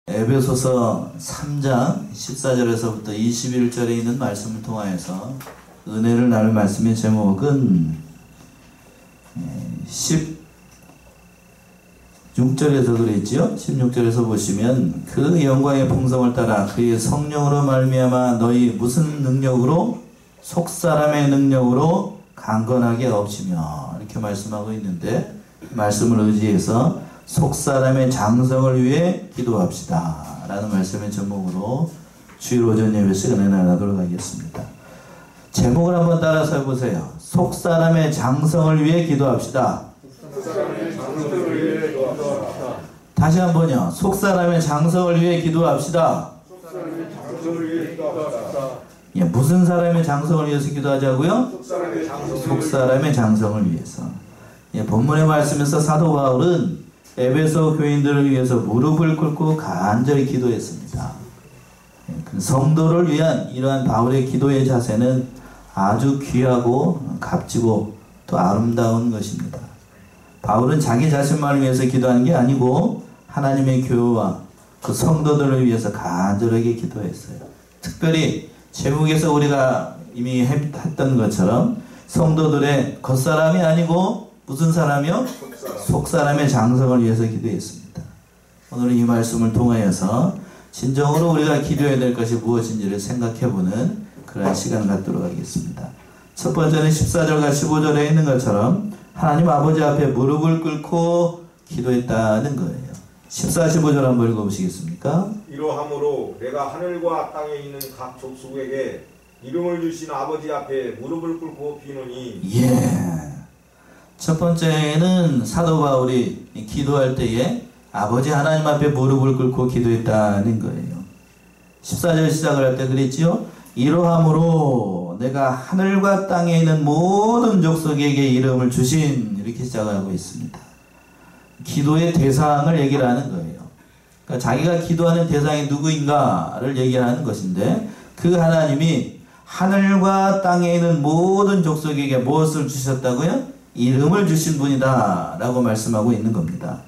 에베소서 3장 14절에서부터 21절에 있는 말씀을 통하여서 은혜를 나눌 말씀의 제목은 16절에서 그랬지요. 16절에서 보시면 그 영광의 풍성을 따라 그의 성령으로 말미암아 너희 무슨 능력으로? 속사람의 능력으로 강건하게 얻으시며 이렇게 말씀하고 있는데, 말씀을 의지해서 속사람의 장성을 위해 기도합시다 라는 말씀의 제목으로 주일 오전 예배에서 은혜 나누도록 하겠습니다. 제목을 한번 따라서 해보세요. 속사람의 장성을 위해 기도합시다. 다시 한번요. 속사람의 장성을 위해 기도합시다. 예, 무슨 사람의 장성을 위해서 기도하자고요? 속사람의 장성을 위해서. 예, 본문의 말씀에서 사도 바울은 에베소 교인들을 위해서 무릎을 꿇고 간절히 기도했습니다. 예, 성도를 위한 이러한 바울의 기도의 자세는 아주 귀하고 값지고 또 아름다운 것입니다. 바울은 자기 자신만을 위해서 기도하는 게 아니고 하나님의 교회와 그 성도들을 위해서 간절하게 기도했어요. 특별히 제목에서 우리가 이미 했던 것처럼 성도들의 겉사람이 아니고 무슨 사람이요? 속사람의 장성을 위해서 기도했습니다. 오늘은 이 말씀을 통하여서 진정으로 우리가 기도해야 될 것이 무엇인지를 생각해보는 그러한 시간을 갖도록 하겠습니다. 첫 번째는 14절과 15절에 있는 것처럼 하나님 아버지 앞에 무릎을 꿇고 기도했다는 거예요. 14, 15절 한번 읽어보시겠습니까? 이러함으로 내가 하늘과 땅에 있는 각 족속에게 이름을 주신 아버지 앞에 무릎을 꿇고 비노니. 예. 첫 번째는 사도 바울이 기도할 때에 아버지 하나님 앞에 무릎을 꿇고 기도했다는 거예요. 14절 시작을 할 때 그랬지요. 이러함으로 내가 하늘과 땅에 있는 모든 족속에게 이름을 주신, 이렇게 시작하고 있습니다. 기도의 대상을 얘기를 하는 거예요. 그러니까 자기가 기도하는 대상이 누구인가를 얘기하는 것인데, 그 하나님이 하늘과 땅에 있는 모든 족속에게 무엇을 주셨다고요? 이름을 주신 분이다 라고 말씀하고 있는 겁니다.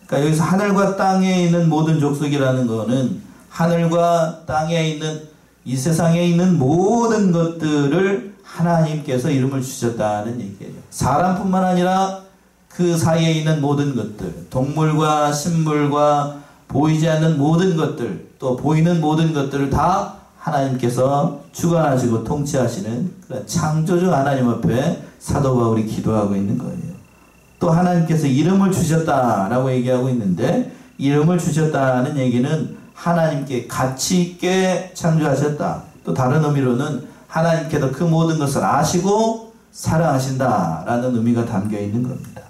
그러니까 여기서 하늘과 땅에 있는 모든 족속이라는 거는 하늘과 땅에 있는 이 세상에 있는 모든 것들을 하나님께서 이름을 주셨다는 얘기예요. 사람뿐만 아니라 그 사이에 있는 모든 것들, 동물과 식물과 보이지 않는 모든 것들, 또 보이는 모든 것들을 다 하나님께서 주관하시고 통치하시는 그런 창조주 하나님 앞에 사도 바울이 기도하고 있는 거예요. 또 하나님께서 이름을 주셨다라고 얘기하고 있는데, 이름을 주셨다는 얘기는 하나님께 가치 있게 창조하셨다. 또 다른 의미로는 하나님께서 그 모든 것을 아시고 사랑하신다라는 의미가 담겨 있는 겁니다.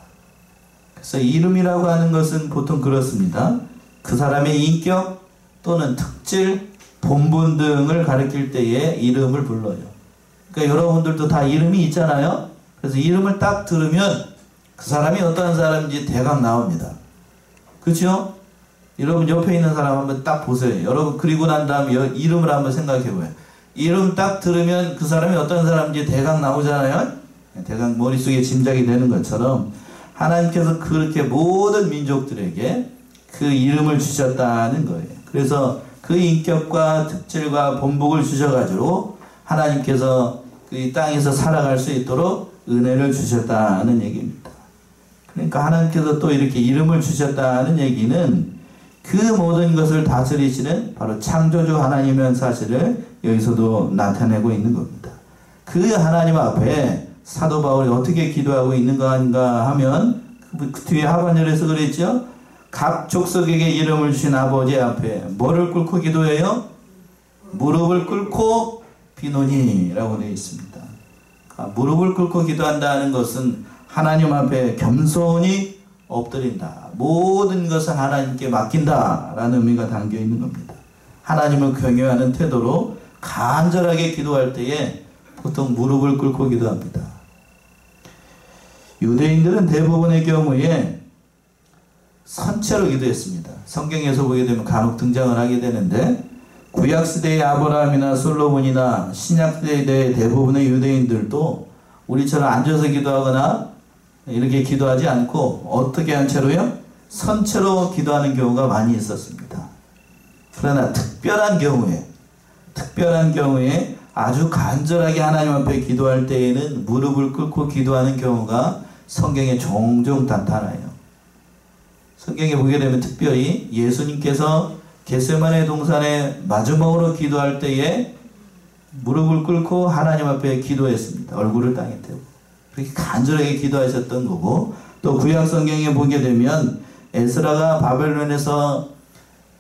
그래서 이름이라고 하는 것은 보통 그렇습니다. 그 사람의 인격 또는 특질, 본분 등을 가리킬 때에 이름을 불러요. 그러니까 여러분들도 다 이름이 있잖아요. 그래서 이름을 딱 들으면 그 사람이 어떤 사람인지 대강 나옵니다. 그렇죠? 여러분 옆에 있는 사람 한번 딱 보세요. 여러분 그리고 난 다음에 이름을 한번 생각해봐요. 이름 딱 들으면 그 사람이 어떤 사람인지 대강 나오잖아요. 대강 머릿속에 짐작이 되는 것처럼 하나님께서 그렇게 모든 민족들에게 그 이름을 주셨다는 거예요. 그래서 그 인격과 특질과 본복을 주셔가지고 하나님께서 그 땅에서 살아갈 수 있도록 은혜를 주셨다는 얘기입니다. 그러니까 하나님께서 또 이렇게 이름을 주셨다는 얘기는 그 모든 것을 다스리시는 바로 창조주 하나님이라는 사실을 여기서도 나타내고 있는 겁니다. 그 하나님 앞에 사도 바울이 어떻게 기도하고 있는가 하면 그 뒤에 하반절에서 그랬죠. 각 족속에게 이름을 주신 아버지 앞에 뭐를 꿇고 기도해요? 무릎을 꿇고 비노니 라고 되어 있습니다. 무릎을 꿇고 기도한다는 것은 하나님 앞에 겸손히 엎드린다. 모든 것을 하나님께 맡긴다 라는 의미가 담겨 있는 겁니다. 하나님을 경외하는 태도로 간절하게 기도할 때에 보통 무릎을 꿇고 기도합니다. 유대인들은 대부분의 경우에 선체로 기도했습니다. 성경에서 보게 되면 간혹 등장을 하게 되는데, 구약시대의 아브라함이나 솔로몬이나 신약시대의 대부분의 유대인들도 우리처럼 앉아서 기도하거나 이렇게 기도하지 않고 어떻게 한 채로요? 선체로 기도하는 경우가 많이 있었습니다. 그러나 특별한 경우에 아주 간절하게 하나님 앞에 기도할 때에는 무릎을 꿇고 기도하는 경우가 성경에 종종 나타나요. 성경에 보게 되면 특별히 예수님께서 겟세마네 동산에 마지막으로 기도할 때에 무릎을 꿇고 하나님 앞에 기도했습니다. 얼굴을 땅에 대고 그렇게 간절하게 기도하셨던 거고, 또 구약 성경에 보게 되면 에스라가 바벨론에서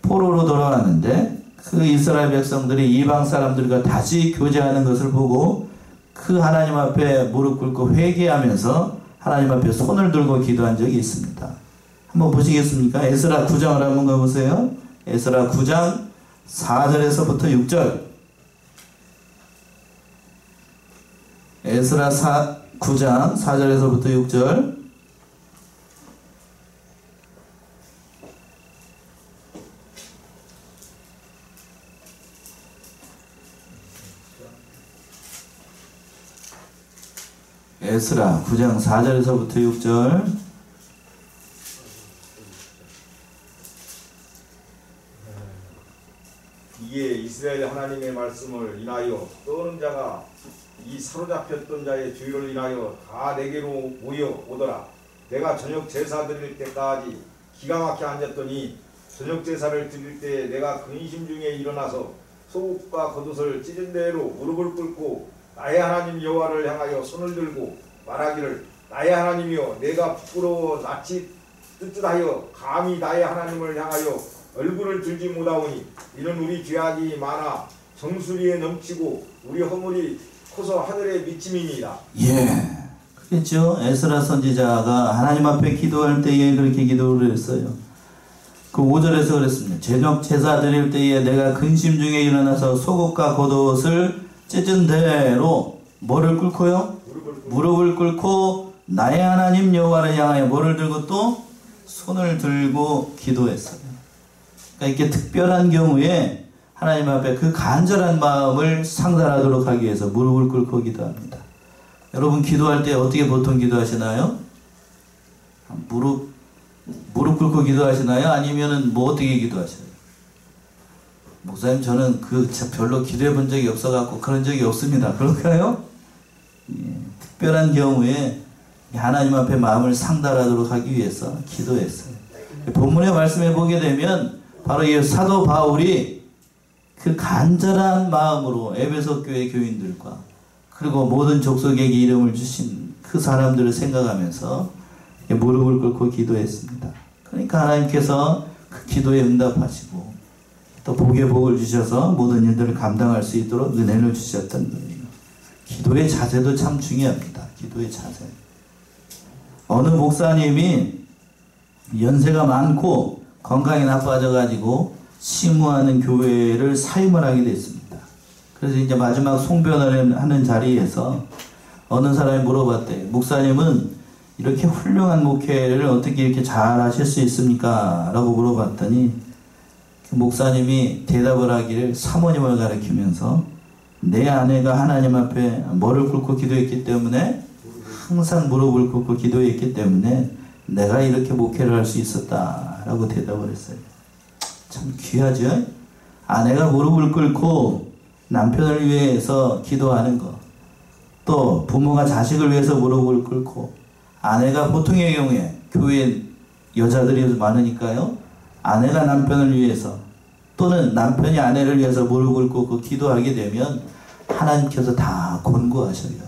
포로로 돌아왔는데 그 이스라엘 백성들이 이방 사람들과 다시 교제하는 것을 보고 그 하나님 앞에 무릎 꿇고 회개하면서 하나님 앞에 손을 들고 기도한 적이 있습니다. 한번 보시겠습니까? 에스라 9장을 한번 가보세요. 에스라 9장 4절에서부터 6절. 에스라 9장 4절에서부터 6절. 에스라 9장 4절에서부터 6절. 이에 이스라엘 하나님의 말씀을 인하여 떠오는 자가 이 사로잡혔던 자의 주의를 인하여 다 내게로 모여 오더라. 내가 저녁 제사 드릴 때까지 기가 막혀 앉았더니 저녁 제사를 드릴 때 내가 근심 중에 일어나서 속옷과 겉옷을 찢은 대로 무릎을 꿇고 나의 하나님 여호와를 향하여 손을 들고 말하기를, 나의 하나님이여, 내가 부끄러워 낯이 뜨뜻하여 감히 나의 하나님을 향하여 얼굴을 들지 못하오니 이는 우리 죄악이 많아 정수리에 넘치고 우리 허물이 커서 하늘에 미침이니이다. 예, 그렇죠. 에스라 선지자가 하나님 앞에 기도할 때에 그렇게 기도를 했어요. 그 5절에서 그랬습니다. 저녁 제사 드릴 때에 내가 근심 중에 일어나서 속옷과 겉옷을 찢은 대로 뭐를 꿇고요? 무릎을 꿇고 나의 하나님 여호와를 향하여 뭐를 들고 또 손을 들고 기도했어요. 그러니까 이렇게 특별한 경우에 하나님 앞에 그 간절한 마음을 상달하도록 하기 위해서 무릎을 꿇고 기도합니다. 여러분 기도할 때 어떻게 보통 기도하시나요? 무릎 꿇고 기도하시나요? 아니면은 뭐 어떻게 기도하셔요? 목사님 저는 별로 기도해 본 적이 없어갖고 그런 적이 없습니다. 그럴까요? 예, 특별한 경우에 하나님 앞에 마음을 상달하도록 하기 위해서 기도했어요. 본문의 말씀에 보게 되면 바로 이 사도 바울이 그 간절한 마음으로 에베소 교회 교인들과 그리고 모든 족속에게 이름을 주신 그 사람들을 생각하면서 무릎을 꿇고 기도했습니다. 그러니까 하나님께서 그 기도에 응답하시고 또 복의 복을 주셔서 모든 일들을 감당할 수 있도록 은혜를 주셨던 거예요. 기도의 자세도 참 중요합니다. 기도의 자세. 어느 목사님이 연세가 많고 건강이 나빠져가지고 심무하는 교회를 사임을 하게 됐습니다. 그래서 이제 마지막 송변을 하는 자리에서 어느 사람이 물어봤대요. 목사님은 이렇게 훌륭한 목회를 어떻게 이렇게 잘 하실 수 있습니까? 라고 물어봤더니 그 목사님이 대답을 하기를 사모님을 가리키면서 내 아내가 하나님 앞에 뭐를 꿇고 기도했기 때문에 항상 무릎을 꿇고 기도했기 때문에 내가 이렇게 목회를 할 수 있었다라고 대답을 했어요. 참 귀하죠? 아내가 무릎을 꿇고 남편을 위해서 기도하는 것, 또 부모가 자식을 위해서 무릎을 꿇고, 아내가 보통의 경우에 교회 여자들이 많으니까요, 아내가 남편을 위해서 또는 남편이 아내를 위해서 무릎을 꿇고 기도하게 되면 하나님께서 다 권고하셔요.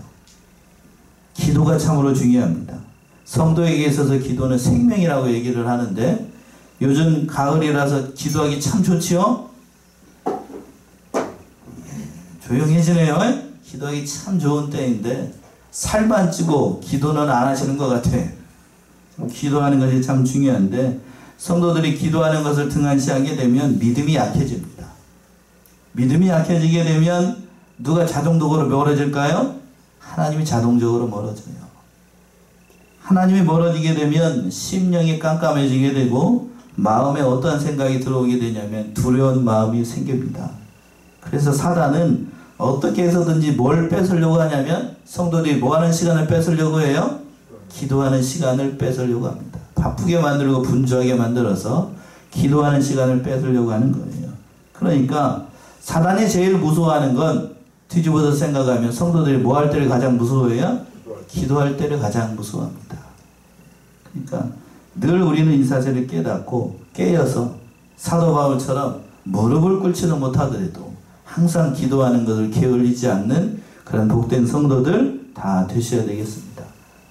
기도가 참으로 중요합니다. 성도에게 있어서 기도는 생명이라고 얘기를 하는데 요즘 가을이라서 기도하기 참 좋지요? 조용해지네요. 기도하기 참 좋은 때인데 살만 찌고 기도는 안 하시는 것 같아. 기도하는 것이 참 중요한데 성도들이 기도하는 것을 등한시하게 되면 믿음이 약해집니다. 믿음이 약해지게 되면 누가 자동적으로 멀어질까요? 하나님이 자동적으로 멀어져요. 하나님이 멀어지게 되면 심령이 깜깜해지게 되고 마음에 어떠한 생각이 들어오게 되냐면 두려운 마음이 생깁니다. 그래서 사단은 어떻게 해서든지 뭘 뺏으려고 하냐면 성도들이 뭐하는 시간을 뺏으려고 해요? 기도하는 시간을 뺏으려고 합니다. 바쁘게 만들고 분주하게 만들어서 기도하는 시간을 뺏으려고 하는 거예요. 그러니까 사단이 제일 무서워하는 건 뒤집어서 생각하면 성도들이 뭐 할 때를 가장 무서워해요? 기도할 때를 가장 무서워합니다. 그러니까 늘 우리는 이 사실을 깨닫고 깨어서 사도 바울처럼 무릎을 꿇지는 못하더라도 항상 기도하는 것을 게을리지 않는 그런 복된 성도들 다 되셔야 되겠습니다.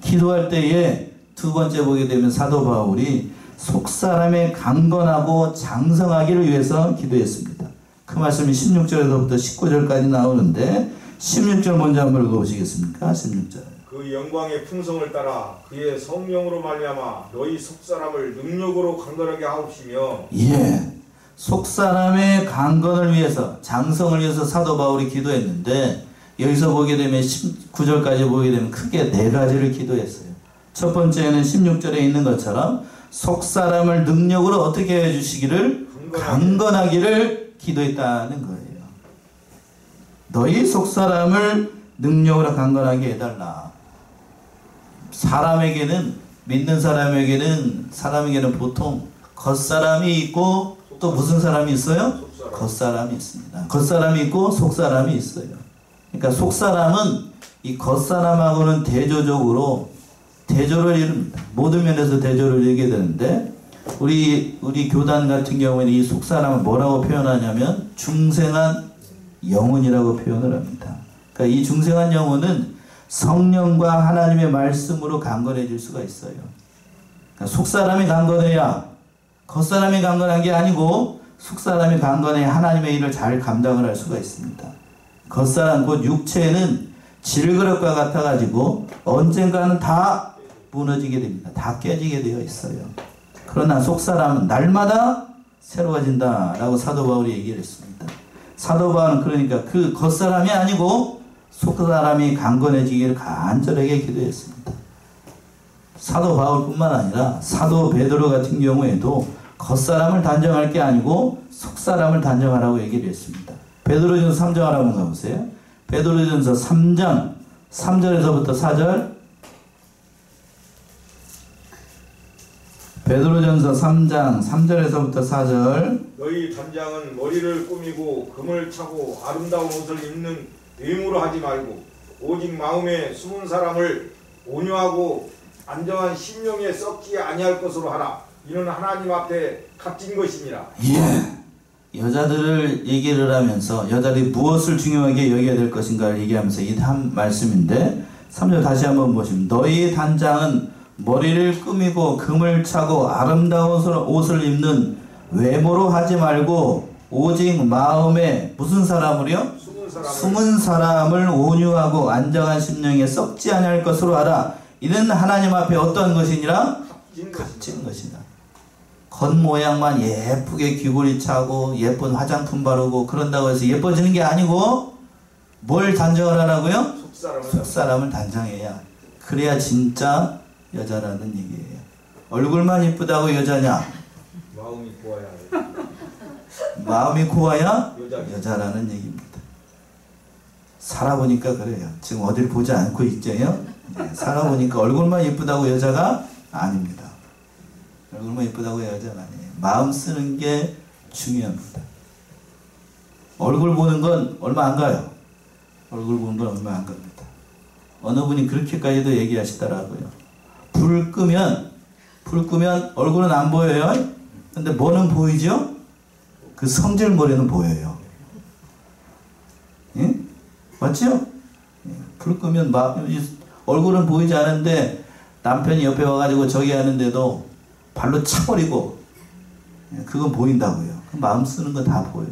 기도할 때에 두 번째 보게 되면 사도 바울이 속사람의 강건하고 장성하기를 위해서 기도했습니다. 그 말씀이 16절에서부터 19절까지 나오는데 16절 먼저 한번 읽어보시겠습니까? 16절. 그 영광의 풍성을 따라 그의 성령으로 말미암아 너희 속사람을 능력으로 강건하게 하옵시며. 예, 속사람의 강건을 위해서 장성을 위해서 사도 바울이 기도했는데 여기서 보게 되면 19절까지 보게 되면 크게 네 가지를 기도했어요. 첫 번째는 16절에 있는 것처럼 속사람을 능력으로 어떻게 해주시기를 강건하기를 기도했다는 거예요. 너희 속사람을 능력으로 강건하게 해달라. 사람에게는 믿는 사람에게는 보통 겉사람이 있고 또 무슨 사람이 있어요? 겉사람이 있습니다. 겉사람이 있고 속사람이 있어요. 그러니까 속사람은 이 겉사람하고는 대조를 이룹니다. 모든 면에서 대조를 이루게 되는데 우리 교단 같은 경우에는 이 속사람을 뭐라고 표현하냐면 중생한 영혼이라고 표현을 합니다. 그러니까 이 중생한 영혼은 성령과 하나님의 말씀으로 강건해질 수가 있어요. 그러니까 속사람이 강건해야 겉사람이 강건한 게 아니고 속사람이 강건해야 하나님의 일을 잘 감당을 할 수가 있습니다. 겉사람 곧 육체는 질그릇과 같아가지고 언젠가는 다 무너지게 됩니다. 다 깨지게 되어 있어요. 그러나 속사람은 날마다 새로워진다라고 사도 바울이 얘기를 했습니다. 사도 바울은 그러니까 그 겉사람이 아니고 속사람이 강건해지기를 간절하게 기도했습니다. 사도 바울뿐만 아니라 사도 베드로 같은 경우에도 겉사람을 단정할 게 아니고 속사람을 단정하라고 얘기를 했습니다. 베드로전서 3장 한번 가보세요. 베드로전서 3장 3절에서부터 4절. 베드로전서 3장 3절에서부터 4절. 너희 단장은 머리를 꾸미고 금을 차고 아름다운 옷을 입는 외모로 하지 말고 오직 마음에 숨은 사람을 온유하고 안정한 심령에 썩지 아니할 것으로 하라. 이는 하나님 앞에 값진 것이니라. 예. 여자들을 얘기를 하면서 여자들이 무엇을 중요하게 여겨야 될 것인가를 얘기하면서 이 한 말씀인데 3절 다시 한번 보시면 너희 단장은 머리를 꾸미고 금을 차고 아름다운 옷을 입는 외모로 하지 말고 오직 마음에 무슨 사람을요? 숨은 사람을 온유하고 안정한 심령에 썩지 아니할 것으로 하라. 이는 하나님 앞에 어떤 것이니라? 값진 것이다. 겉모양만 예쁘게 귀걸이 차고 예쁜 화장품 바르고 그런다고 해서 예뻐지는 게 아니고 뭘 단정을 하라고요? 속사람을 단정해야. 그래야 진짜 여자라는 얘기예요. 얼굴만 이쁘다고 여자냐? 마음이 고와야 해. 마음이 고와야 여자라는 얘기입니다. 살아보니까 그래요. 지금 어딜 보지 않고 있죠요? 네, 살아보니까 얼굴만 이쁘다고 여자가 아닙니다. 얼굴만 이쁘다고 여자가 아니에요. 마음 쓰는 게 중요합니다. 얼굴 보는 건 얼마 안 가요. 얼굴 보는 건 얼마 안 갑니다. 어느 분이 그렇게까지도 얘기하시더라고요. 불 끄면 얼굴은 안 보여요. 근데 뭐는 보이죠? 그 성질머리는 보여요. 예? 맞죠? 예. 불 끄면 얼굴은 보이지 않은데 남편이 옆에 와가지고 저기 하는데도 발로 차버리고 그건 보인다고요. 그 마음 쓰는 건 다 보여요.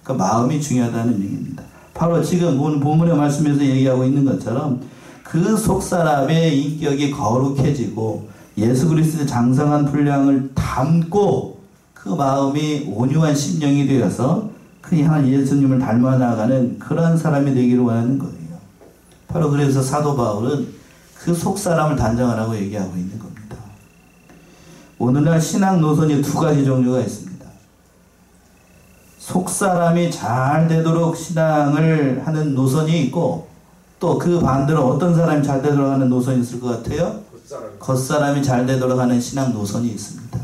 그러니까 마음이 중요하다는 얘기입니다. 바로 지금 오늘 본문의 말씀에서 얘기하고 있는 것처럼 그 속사람의 인격이 거룩해지고 예수 그리스도의 장성한 분량을 담고 그 마음이 온유한 심령이 되어서 그 향한 예수님을 닮아 나가는 그런 사람이 되기를 원하는 거예요. 바로 그래서 사도 바울은 그 속사람을 단정하라고 얘기하고 있는 겁니다. 오늘날 신앙 노선이 두 가지 종류가 있습니다. 속사람이 잘 되도록 신앙을 하는 노선이 있고 또 그 반대로 어떤 사람이 잘 되도록 하는 노선이 있을 것 같아요? 겉사람이 잘 되도록 하는 신앙 노선이 있습니다.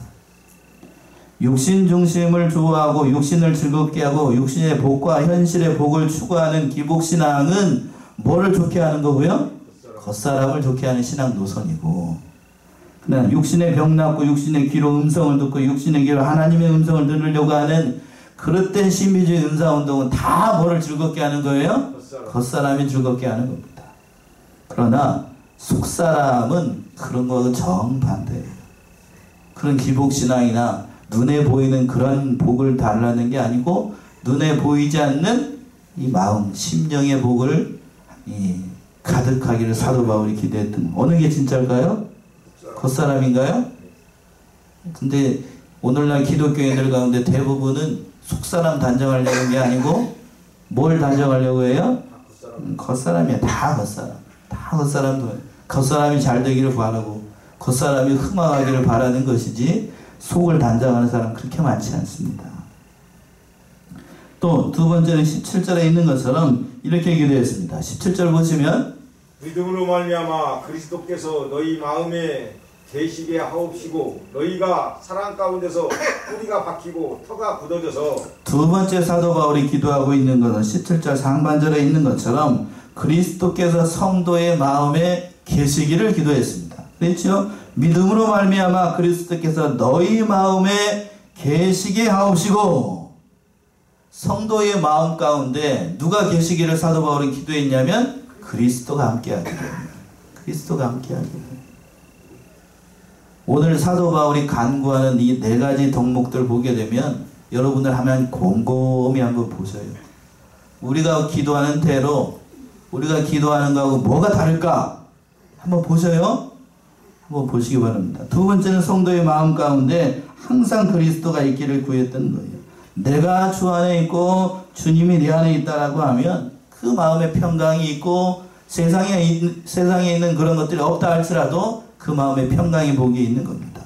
육신 중심을 좋아하고 육신을 즐겁게 하고 육신의 복과 현실의 복을 추구하는 기복신앙은 뭐를 좋게 하는 거고요? 겉사람을 좋게 하는 신앙 노선이고, 그냥 육신의 병 낫고 육신의 귀로 음성을 듣고 육신의 귀로 하나님의 음성을 들으려고 하는 그릇된 신비주의 은사운동은 다 뭐를 즐겁게 하는 거예요? 겉사람이 즐겁게 하는 겁니다. 그러나 속사람은 그런 거하고 정반대예요. 그런 기복신앙이나 눈에 보이는 그런 복을 달라는 게 아니고 눈에 보이지 않는 이 마음, 심령의 복을 가득하기를 사도 바울이 기대했던, 어느 게 진짜일까요? 겉사람인가요? 근데 오늘날 기독교인들 가운데 대부분은 속사람 단정하려는 게 아니고 뭘 단정하려고 해요? 겉사람이야. 다 겉사람. 다 겉사람도 겉사람이 잘 되기를 바라고 겉사람이 흥망하기를 바라는 것이지 속을 단정하는 사람 그렇게 많지 않습니다. 또 두 번째는 17절에 있는 것처럼 이렇게 기도했습니다. 17절 보시면 믿음으로 말미암아 그리스도께서 너희 마음에 계시게 하옵시고 너희가 사랑 가운데서 뿌리가 박히고 터가 굳어져서. 두 번째 사도 바울이 기도하고 있는 것은 17절 상반절에 있는 것처럼 그리스도께서 성도의 마음에 계시기를 기도했습니다. 그렇죠? 믿음으로 말미암아 그리스도께서 너희 마음에 계시게 하옵시고, 성도의 마음 가운데 누가 계시기를 사도 바울은 기도했냐면 그리스도가 함께하기를. 그리스도가 함께하기를. 오늘 사도 바울이 간구하는 이 네 가지 덕목들 보게 되면 여러분들 하면 곰곰이 한번 보셔요. 우리가 기도하는 대로 우리가 기도하는 거하고 뭐가 다를까 한번 보셔요. 한번 보시기 바랍니다. 두 번째는 성도의 마음 가운데 항상 그리스도가 있기를 구했던 거예요. 내가 주 안에 있고 주님이 내 안에 있다라고 하면 그 마음에 평강이 있고 세상에 있는 그런 것들이 없다 할지라도 그 마음에 평강이 복이 있는 겁니다.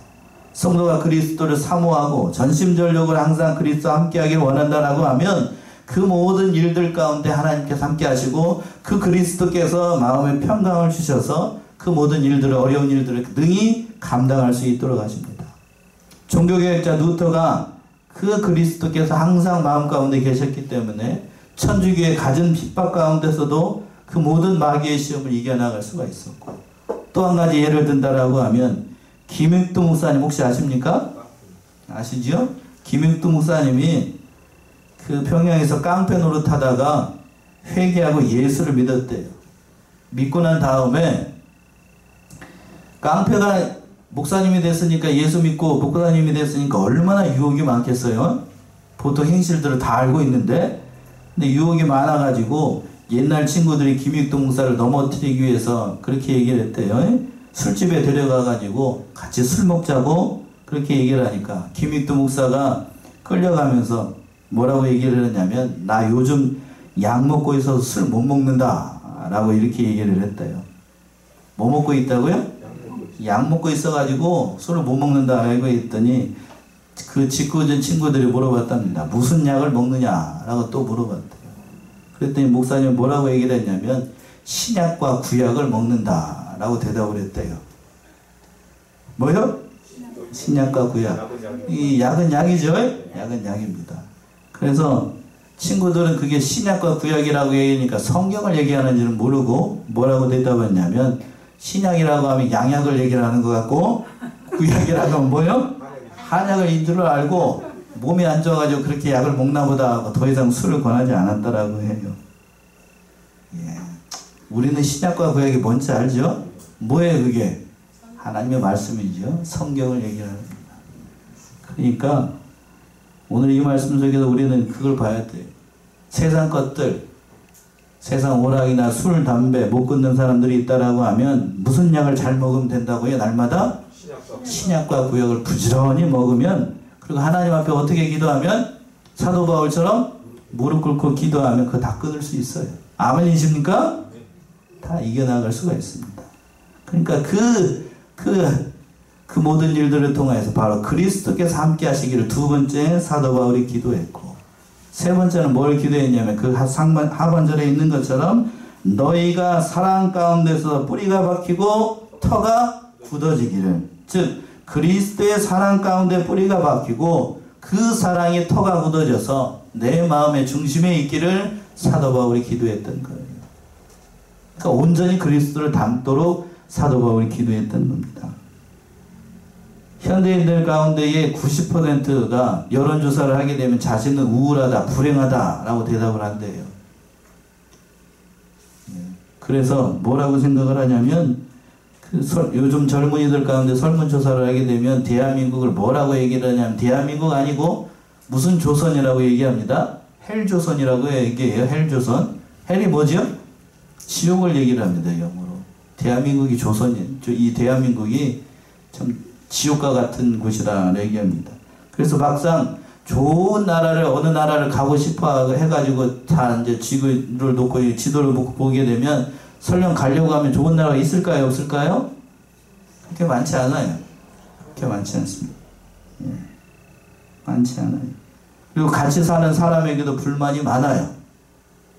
성도가 그리스도를 사모하고 전심전력으로 항상 그리스도와 함께하기를 원한다라고 하면 그 모든 일들 가운데 하나님께서 함께 하시고 그 그리스도께서 마음에 평강을 주셔서 그 모든 일들을, 어려운 일들을 능히 감당할 수 있도록 하십니다. 종교개혁자 루터가 그 그리스도께서 항상 마음 가운데 계셨기 때문에 천주교의 갖은 핍박 가운데서도 그 모든 마귀의 시험을 이겨나갈 수가 있었고, 또 한 가지 예를 든다라고 하면 김익두 목사님 혹시 아십니까? 아시죠? 김익두 목사님이 그 평양에서 깡패 노릇하다가 회개하고 예수를 믿었대요. 믿고 난 다음에 깡패가 목사님이 됐으니까 예수 믿고 목사님이 됐으니까 얼마나 유혹이 많겠어요? 보통 행실들을 다 알고 있는데, 근데 유혹이 많아가지고 옛날 친구들이 김익두 목사를 넘어뜨리기 위해서 그렇게 얘기를 했대요. 술집에 데려가가지고 같이 술 먹자고 그렇게 얘기를 하니까 김익두 목사가 끌려가면서 뭐라고 얘기를 했냐면 나 요즘 약 먹고 있어서 술 못 먹는다 라고 이렇게 얘기를 했대요. 뭐 먹고 있다고요? 약 먹고 있어가지고 술을 못 먹는다 라고 했더니 그 직구전 친구들이 물어봤답니다. 무슨 약을 먹느냐 라고 또 물어봤대요. 그랬더니 목사님은 뭐라고 얘기를 했냐면 신약과 구약을 먹는다 라고 대답을 했대요. 뭐요? 신약과 구약. 이 약은 약이죠? 약은 약입니다. 그래서 친구들은 그게 신약과 구약이라고 얘기하니까 성경을 얘기하는지는 모르고 뭐라고 대답했냐면 신약이라고 하면 양약을 얘기를 하는 것 같고 구약이라고 하면 뭐요? 한약을 줄 알고 몸이 안 좋아가지고 그렇게 약을 먹나 보다 하고 더 이상 술을 권하지 않았다라고 해요. 예. 우리는 신약과 구약이 뭔지 알죠? 뭐예요 그게? 하나님의 말씀이죠. 성경을 얘기하는 겁니다. 그러니까 오늘 이 말씀 속에서 우리는 그걸 봐야 돼요. 세상 것들, 세상 오락이나 술, 담배 못 끊는 사람들이 있다라고 하면 무슨 약을 잘 먹으면 된다고요? 날마다 신약과 구약을 부지런히 먹으면, 그리고 하나님 앞에 어떻게 기도하면 사도 바울처럼 무릎 꿇고 기도하면 그거 다 끊을 수 있어요. 아멘이십니까? 다 이겨나갈 수가 있습니다. 그러니까 그 모든 일들을 통해서 바로 그리스도께서 함께 하시기를 두 번째 사도 바울이 기도했고, 세 번째는 뭘 기도했냐면 그 하반절에 있는 것처럼 너희가 사랑 가운데서 뿌리가 박히고 터가 굳어지기를, 즉 그리스도의 사랑 가운데 뿌리가 박히고 그 사랑이 터가 굳어져서 내 마음의 중심에 있기를 사도 바울이 기도했던 거예요. 그러니까 온전히 그리스도를 닮도록 사도 바울이 기도했던 겁니다. 현대인들 가운데의 90%가 여론조사를 하게 되면 자신은 우울하다, 불행하다 라고 대답을 한대요. 그래서 뭐라고 생각을 하냐면 요즘 젊은이들 가운데 설문조사를 하게 되면 대한민국을 뭐라고 얘기를 하냐면 대한민국 아니고 무슨 조선이라고 얘기합니다. 헬조선이라고 얘기해요. 헬조선. 헬이 뭐죠? 지옥을 얘기를 합니다. 영어로. 대한민국이 이 대한민국이 참 지옥과 같은 곳이라 얘기합니다. 그래서 막상 좋은 나라를 어느 나라를 가고 싶어 해가지고 다 이제 지구를 놓고 지도를 놓고 보게 되면 설령 가려고 하면 좋은 나라가 있을까요? 없을까요? 그렇게 많지 않아요. 그렇게 많지 않습니다. 예. 많지 않아요. 그리고 같이 사는 사람에게도 불만이 많아요.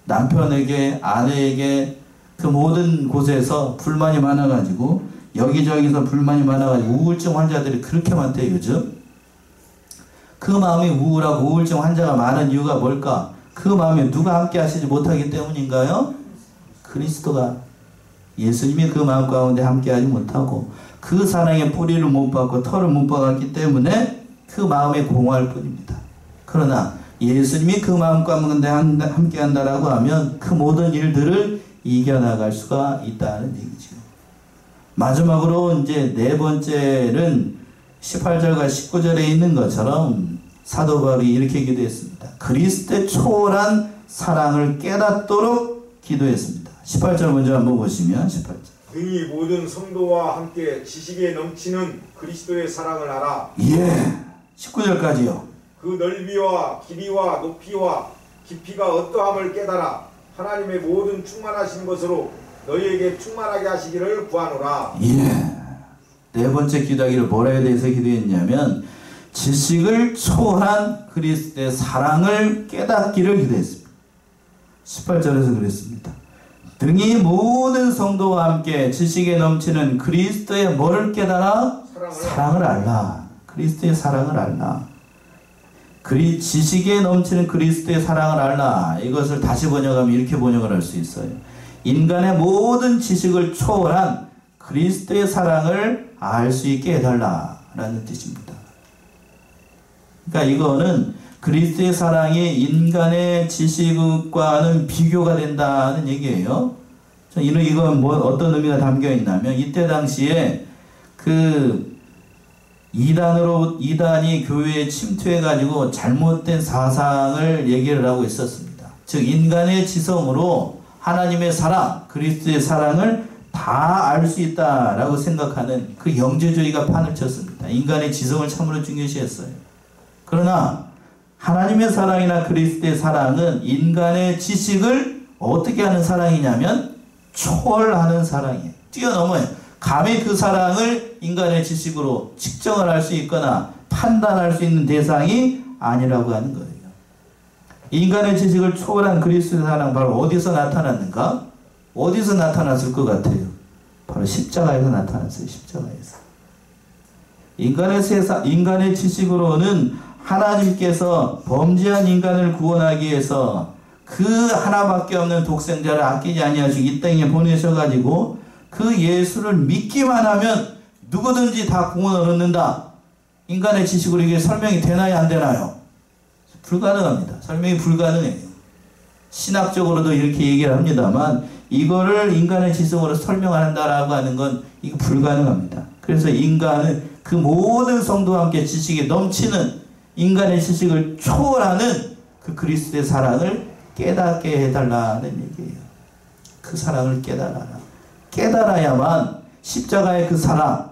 남편에게, 아내에게 그 모든 곳에서 불만이 많아가지고 여기저기서 불만이 많아가지고 우울증 환자들이 그렇게 많대요. 요즘. 그 마음이 우울하고 우울증 환자가 많은 이유가 뭘까? 그 마음에 누가 함께 하시지 못하기 때문인가요? 그리스도가, 예수님이 그 마음 가운데 함께 하지 못하고 그 사랑의 뿌리를 못 받고 털을 못 박았기 때문에 그 마음에 공허할 뿐입니다. 그러나 예수님이 그 마음 가운데 함께 한다라고 하면 그 모든 일들을 이겨나갈 수가 있다는 얘기죠. 마지막으로 이제 네 번째는 18절과 19절에 있는 것처럼 사도 바울이 이렇게 기도했습니다. 그리스도의 초월한 사랑을 깨닫도록 기도했습니다. 18절 먼저 한번 보시면 18절. 등이 모든 성도와 함께 지식에 넘치는 그리스도의 사랑을 알아. 예. 19절까지요. 그 넓이와 길이와 높이와 깊이가 어떠함을 깨달아 하나님의 모든 충만하신 것으로 너희에게 충만하게 하시기를 구하노라. 예. 네 번째 기도하기를 뭐라에 대해서 기도했냐면 지식을 초월한 그리스도의 사랑을 깨닫기를 기도했습니다. 18절에서 그랬습니다. 등이 모든 성도와 함께 지식에 넘치는 그리스도의 뭐를 깨달아? 사랑을 알라. 그리스도의 사랑을 알라. 지식에 넘치는 그리스도의 사랑을 알라. 이것을 다시 번역하면 이렇게 번역을 할 수 있어요. 인간의 모든 지식을 초월한 그리스도의 사랑을 알 수 있게 해달라 라는 뜻입니다. 그러니까 이거는 그리스도의 사랑이 인간의 지식과는 비교가 된다는 얘기예요. 이건 어떤 의미가 담겨 있냐면 이때 당시에 그 이단이 교회에 침투해가지고 잘못된 사상을 얘기를 하고 있었습니다. 즉 인간의 지성으로 하나님의 사랑, 그리스도의 사랑을 다 알 수 있다라고 생각하는 그 영재주의가 판을 쳤습니다. 인간의 지성을 참으로 중요시했어요. 그러나 하나님의 사랑이나 그리스도의 사랑은 인간의 지식을 어떻게 하는 사랑이냐면 초월하는 사랑이에요. 뛰어넘어요. 감히 그 사랑을 인간의 지식으로 측정을 할 수 있거나 판단할 수 있는 대상이 아니라고 하는 거예요. 인간의 지식을 초월한 그리스도의 사랑 바로 어디서 나타났는가? 어디서 나타났을 것 같아요? 바로 십자가에서 나타났어요. 십자가에서. 인간의 지식으로는 하나님께서 범죄한 인간을 구원하기 위해서 그 하나밖에 없는 독생자를 아끼지 아니하시고 이 땅에 보내셔가지고 그 예수를 믿기만 하면 누구든지 다 구원을 얻는다. 인간의 지식으로 이게 설명이 되나요? 안 되나요? 불가능합니다. 설명이 불가능해요. 신학적으로도 이렇게 얘기를 합니다만 이거를 인간의 지성으로 설명한다라고 하는 건 이거 불가능합니다. 그래서 인간은 그 모든 성도와 함께 지식에 넘치는 인간의 지식을 초월하는 그 그리스도의 사랑을 깨닫게 해달라는 얘기예요. 그 사랑을 깨달아야만 십자가의 그 사랑,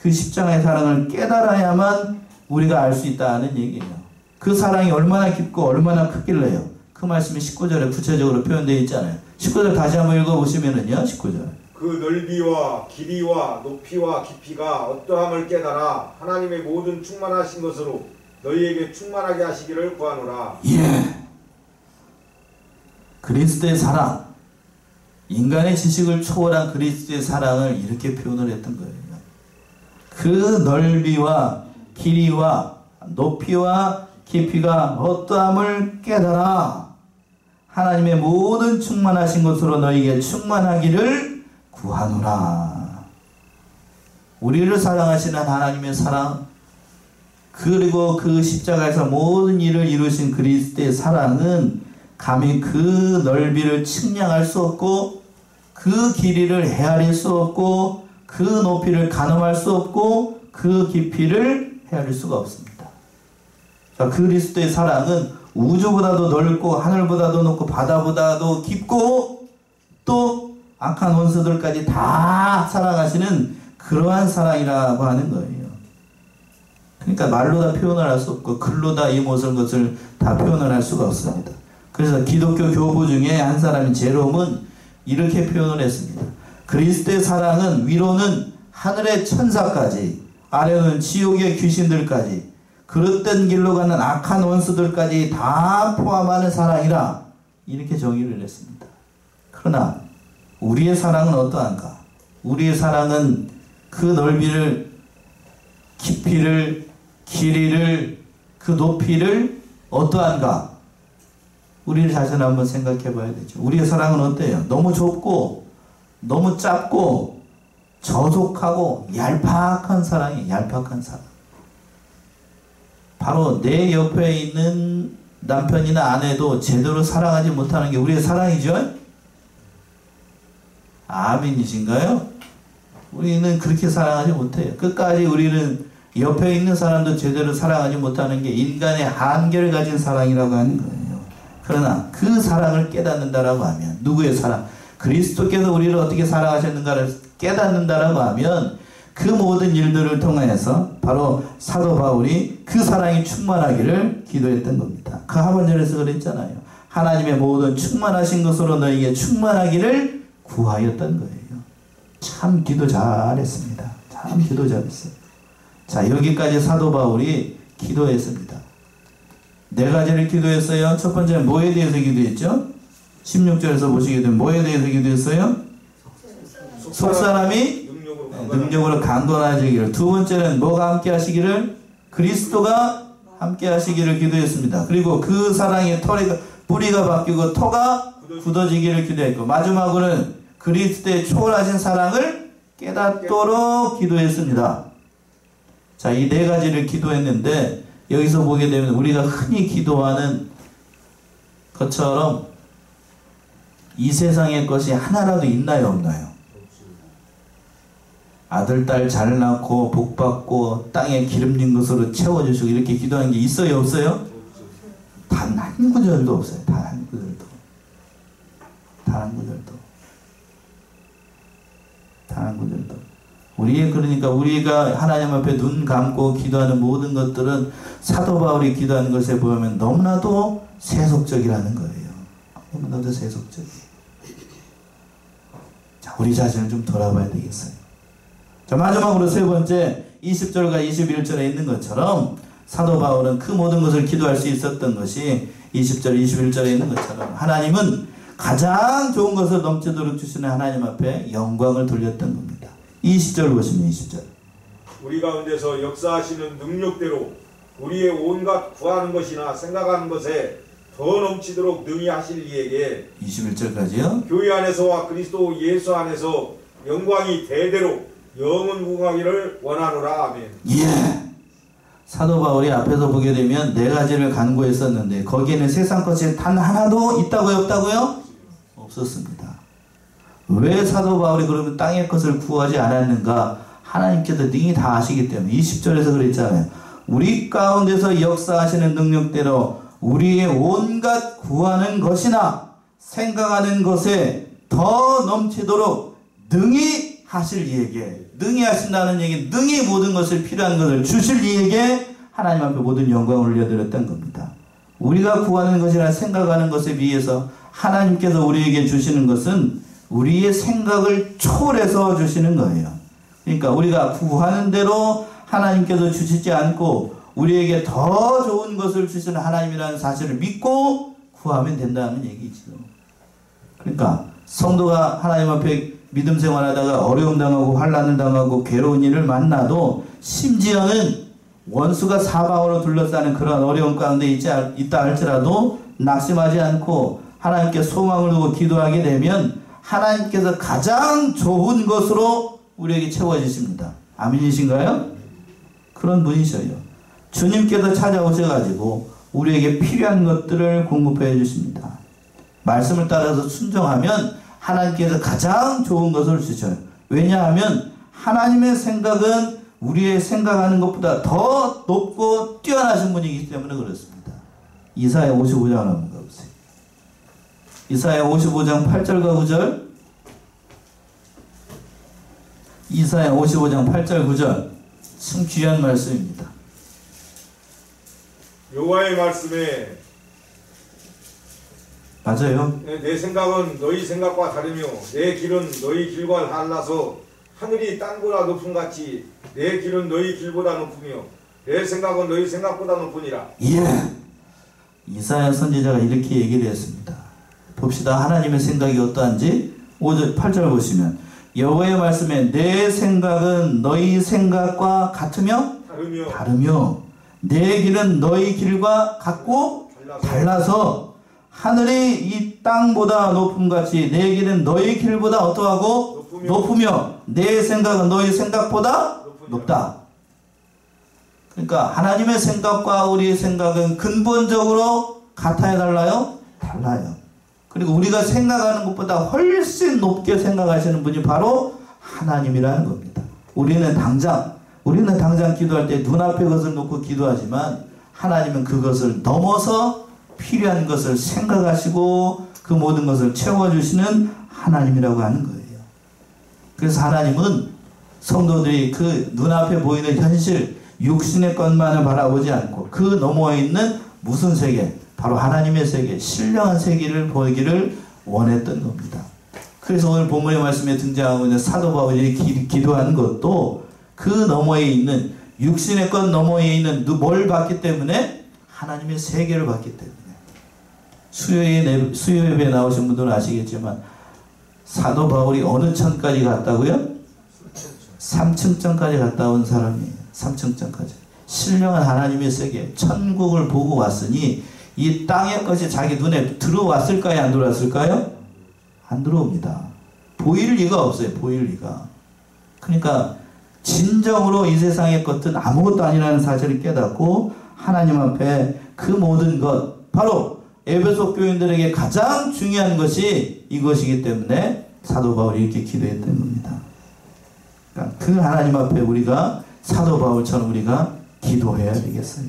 그 십자가의 사랑을 깨달아야만 우리가 알 수 있다는 얘기예요. 그 사랑이 얼마나 깊고 얼마나 크길래요. 그 말씀이 19절에 구체적으로 표현되어 있잖아요. 19절 다시 한번 읽어보시면은요. 19절. 그 넓이와 길이와 높이와 깊이가 어떠함을 깨달아 하나님의 모든 충만하신 것으로 너희에게 충만하게 하시기를 구하노라. 예. 그리스도의 사랑, 인간의 지식을 초월한 그리스도의 사랑을 이렇게 표현을 했던 거예요. 그 넓이와 길이와 높이와 깊이가 어떠함을 깨달아 하나님의 모든 충만하신 것으로 너희에게 충만하기를 구하노라. 우리를 사랑하시는 하나님의 사랑, 그리고 그 십자가에서 모든 일을 이루신 그리스도의 사랑은 감히 그 넓이를 측량할 수 없고 그 길이를 헤아릴 수 없고 그 높이를 가늠할 수 없고 그 깊이를 헤아릴 수가 없습니다. 자, 그리스도의 사랑은 우주보다도 넓고 하늘보다도 높고 바다보다도 깊고 또 악한 원수들까지 다 사랑하시는 그러한 사랑이라고 하는 거예요. 그러니까 말로 다 표현을 할 수 없고 글로 다 이 모든 것을 다 표현을 할 수가 없습니다. 그래서 기독교 교부 중에 한 사람인 제롬은 이렇게 표현을 했습니다. 그리스도의 사랑은 위로는 하늘의 천사까지, 아래는 지옥의 귀신들까지, 그릇된 길로 가는 악한 원수들까지 다 포함하는 사랑이라, 이렇게 정의를 했습니다. 그러나 우리의 사랑은 어떠한가? 우리의 사랑은 그 넓이를, 깊이를, 길이를, 그 높이를 어떠한가? 우리 자신을 한번 생각해 봐야 되죠. 우리의 사랑은 어때요? 너무 좁고 너무 짧고 저속하고 얄팍한 사랑이에요. 얄팍한 사랑. 바로 내 옆에 있는 남편이나 아내도 제대로 사랑하지 못하는 게 우리의 사랑이죠? 아멘이신가요? 우리는 그렇게 사랑하지 못해요. 끝까지 우리는 옆에 있는 사람도 제대로 사랑하지 못하는 게 인간의 한계를 가진 사랑이라고 하는 거예요. 그러나 그 사랑을 깨닫는다라고 하면, 누구의 사랑? 그리스도께서 우리를 어떻게 사랑하셨는가를 깨닫는다라고 하면 그 모든 일들을 통해서 바로 사도 바울이 그 사랑이 충만하기를 기도했던 겁니다. 그 하반절에서 그랬잖아요. 하나님의 모든 충만하신 것으로 너희에게 충만하기를 구하였던 거예요. 참 기도 잘했습니다. 참 기도 잘했어요. 자, 여기까지 사도 바울이 기도했습니다. 네 가지를 기도했어요. 첫 번째는 뭐에 대해서 기도했죠? 16절에서 보시게 되면 뭐에 대해서 기도했어요? 속사람이 능력으로 강건하시기를. 두 번째는 뭐가 함께 하시기를? 그리스도가 함께 하시기를 기도했습니다. 그리고 그 사랑의 뿌리가 바뀌고 터가 굳어지기를 기도했고, 마지막으로는 그리스도의 초월하신 사랑을 깨닫도록 기도했습니다. 자, 이 네 가지를 기도했는데 여기서 보게 되면 우리가 흔히 기도하는 것처럼 이 세상의 것이 하나라도 있나요, 없나요? 아들, 딸 잘 낳고 복 받고 땅에 기름진 것으로 채워주시고 이렇게 기도하는 게 있어요, 없어요? 단 한 구절도 없어요. 단 한 구절도. 단 한 구절도. 단 한 구절도. 그러니까 우리가 하나님 앞에 눈 감고 기도하는 모든 것들은 사도 바울이 기도하는 것에 보면 너무나도 세속적이라는 거예요. 너무나도 세속적이에요. 자, 우리 자신을 좀 돌아봐야 되겠어요. 자, 마지막으로 세 번째, 20절과 21절에 있는 것처럼 사도 바울은 그 모든 것을 기도할 수 있었던 것이 20절, 21절에 있는 것처럼 하나님은 가장 좋은 것을 넘치도록 주시는 하나님 앞에 영광을 돌렸던 겁니다. 20절 보시면 20절. 우리 가운데서 역사하시는 능력대로 우리의 온갖 구하는 것이나 생각하는 것에 더 넘치도록 능히 하실 이에게 21절까지요. 교회 안에서와 그리스도 예수 안에서 영광이 대대로 영원무궁하기를 원하노라. 아멘. 예. 사도 바울이 앞에서 보게 되면 네 가지를 간구했었는데 거기에는 세상 것이 단 하나도 있다고요, 없다고요? 없었습니다. 왜 사도 바울이 그러면 땅의 것을 구하지 않았는가? 하나님께서 능히 다 아시기 때문에. 20절에서 그랬잖아요. 우리 가운데서 역사하시는 능력대로 우리의 온갖 구하는 것이나 생각하는 것에 더 넘치도록 능히 하실 이에게, 능히 하신다는 얘기, 능히 모든 것을 필요한 것을 주실 이에게 하나님 앞에 모든 영광을 올려드렸던 겁니다. 우리가 구하는 것이나 생각하는 것에 비해서 하나님께서 우리에게 주시는 것은 우리의 생각을 초월해서 주시는 거예요. 그러니까 우리가 구하는 대로 하나님께서 주시지 않고 우리에게 더 좋은 것을 주시는 하나님이라는 사실을 믿고 구하면 된다는 얘기죠. 그러니까 성도가 하나님 앞에 믿음 생활하다가 어려움 당하고 환난을 당하고 괴로운 일을 만나도 심지어는 원수가 사방으로 둘러싸는 그런 어려운 가운데 있다 할지라도 낙심하지 않고 하나님께 소망을 두고 기도하게 되면 하나님께서 가장 좋은 것으로 우리에게 채워주십니다. 아멘이신가요? 그런 분이셔요. 주님께서 찾아오셔가지고 우리에게 필요한 것들을 공급해 주십니다. 말씀을 따라서 순종하면 하나님께서 가장 좋은 것을 주셔요. 왜냐하면 하나님의 생각은 우리의 생각하는 것보다 더 높고 뛰어나신 분이기 때문에 그렇습니다. 이사야 55장 한번 가보세요. 이사야 55장 8절과 9절. 이사야 55장 8절 9절. 참 귀한 말씀입니다. 여호와의 말씀에 맞아요. 내 생각은 너희 생각과 다르며 내 길은 너희 길과 달라서 하늘이 땅보다 높음 같이 내 길은 너희 길보다 높으며 내 생각은 너희 생각보다 높으니라. 예. 이사야 선지자가 이렇게 얘기를 했습니다. 봅시다. 하나님의 생각이 어떠한지 5절 8절 보시면 여호와의 말씀에 내 생각은 너희 생각과 같으며 다르며 내 길은 너희 길과 같고 달라서 하늘이 이 땅보다 높음같이 내 길은 너희 길보다 어떠하고 높으며 내 생각은 너희 생각보다 높다. 그러니까 하나님의 생각과 우리의 생각은 근본적으로 같아야 달라요? 달라요. 그리고 우리가 생각하는 것보다 훨씬 높게 생각하시는 분이 바로 하나님이라는 겁니다. 우리는 당장 기도할 때 눈앞의 것을 놓고 기도하지만 하나님은 그것을 넘어서 필요한 것을 생각하시고 그 모든 것을 채워주시는 하나님이라고 하는 거예요. 그래서 하나님은 성도들이 그 눈앞에 보이는 현실, 육신의 것만을 바라보지 않고 그 너머에 있는 무슨 세계, 바로 하나님의 세계, 신령한 세계를 보기를 원했던 겁니다. 그래서 오늘 본문의 말씀에 등장하고 있는 사도 바울이 기도한 것도 그 너머에 있는 육신의 것 너머에 있는 뭘 봤기 때문에? 하나님의 세계를 봤기 때문에. 수요예배 나오신 분들은 아시겠지만 사도 바울이 어느 천까지 갔다고요? 3층전까지 갔다 온 사람이에요. 3층전까지. 신령한 하나님의 세계, 천국을 보고 왔으니 이 땅의 것이 자기 눈에 들어왔을까요? 안 들어왔을까요? 안 들어옵니다. 보일 리가 없어요. 보일 리가. 그러니까 진정으로 이 세상의 것은 아무것도 아니라는 사실을 깨닫고 하나님 앞에 그 모든 것, 바로 에베소 교인들에게 가장 중요한 것이 이것이기 때문에 사도 바울이 이렇게 기도했던 겁니다. 그러니까 그 하나님 앞에 우리가 사도 바울처럼 우리가 기도해야 되겠어요.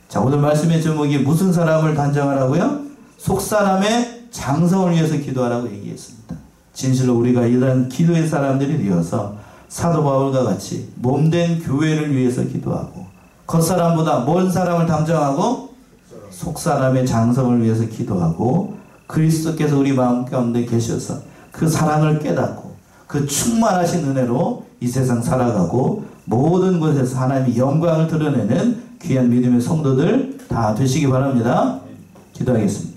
자, 오늘 말씀의 제목이 무슨 사람을 단정하라고요? 속사람의 장성을 위해서 기도하라고 얘기했습니다. 진실로 우리가 이런 기도의 사람들이 되어서 사도 바울과 같이 몸된 교회를 위해서 기도하고 겉사람보다 먼 사람을 단정하고 속사람의 장성을 위해서 기도하고 그리스도께서 우리 마음 가운데 계셔서 그 사랑을 깨닫고 그 충만하신 은혜로 이 세상 살아가고 모든 곳에서 하나님의 영광을 드러내는 귀한 믿음의 성도들 다 되시기 바랍니다. 기도하겠습니다.